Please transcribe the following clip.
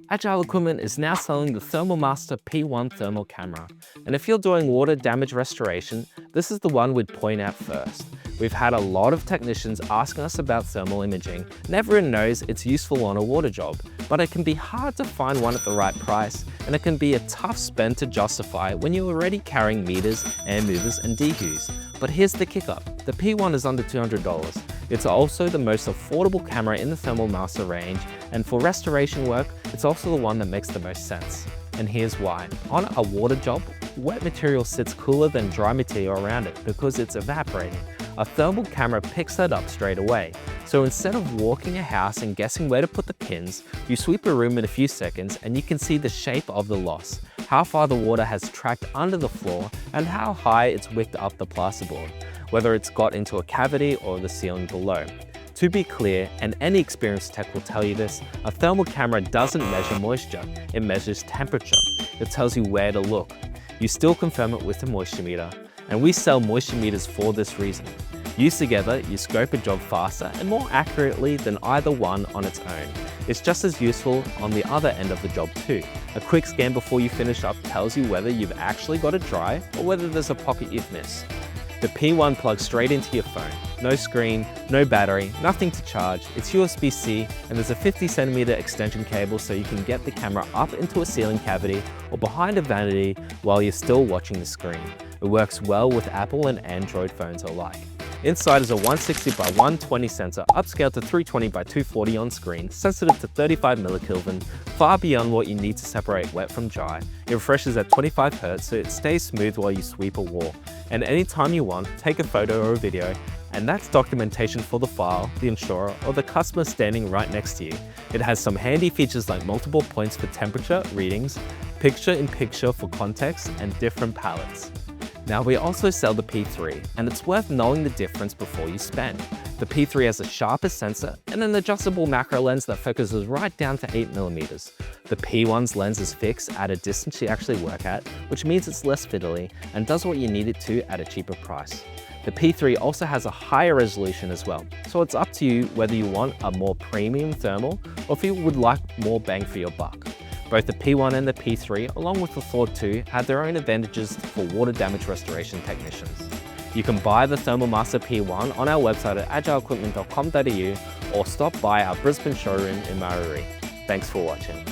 Agile Equipment is now selling the Thermal Master P1 thermal camera. And if you're doing water damage restoration, this is the one we'd point out first. We've had a lot of technicians asking us about thermal imaging, and everyone knows it's useful on a water job, but it can be hard to find one at the right price, and it can be a tough spend to justify when you're already carrying meters, air movers, and DHUs. But here's the kicker, the P1 is under $200. It's also the most affordable camera in the Thermal Master range, and for restoration work, it's also the one that makes the most sense. And here's why. On a water job, wet material sits cooler than dry material around it because it's evaporating. A thermal camera picks that up straight away. So instead of walking a house and guessing where to put the pins, you sweep a room in a few seconds and you can see the shape of the loss, how far the water has tracked under the floor, and how high it's wicked up the plasterboard, whether it's got into a cavity or the ceiling below. To be clear, and any experienced tech will tell you this, a thermal camera doesn't measure moisture, it measures temperature. It tells you where to look. You still confirm it with a moisture meter, and we sell moisture meters for this reason. Used together, you scope a job faster and more accurately than either one on its own. It's just as useful on the other end of the job too. A quick scan before you finish up tells you whether you've actually got it dry or whether there's a pocket you've missed. The P1 plugs straight into your phone. No screen, no battery, nothing to charge. It's USB-C and there's a 50cm extension cable so you can get the camera up into a ceiling cavity or behind a vanity while you're still watching the screen. It works well with Apple and Android phones alike. Inside is a 160 by 120 sensor, upscaled to 320 by 240 on screen, sensitive to 35 millikelvin, far beyond what you need to separate wet from dry. It refreshes at 25 Hz so it stays smooth while you sweep a wall. And anytime you want, take a photo or a video, and that's documentation for the file, the insurer, or the customer standing right next to you. It has some handy features like multiple points for temperature readings, picture-in-picture for context, and different palettes. Now we also sell the P3, and it's worth knowing the difference before you spend. The P3 has a sharper sensor and an adjustable macro lens that focuses right down to 8mm. The P1's lens is fixed at a distance you actually work at, which means it's less fiddly and does what you need it to at a cheaper price. The P3 also has a higher resolution as well, so it's up to you whether you want a more premium thermal or if you would like more bang for your buck. Both the P1 and the P3, along with the Thor 2, have their own advantages for water damage restoration technicians. You can buy the Thermal Master P1 on our website at agileequipment.com.au or stop by our Brisbane showroom in Maroory. Thanks for watching.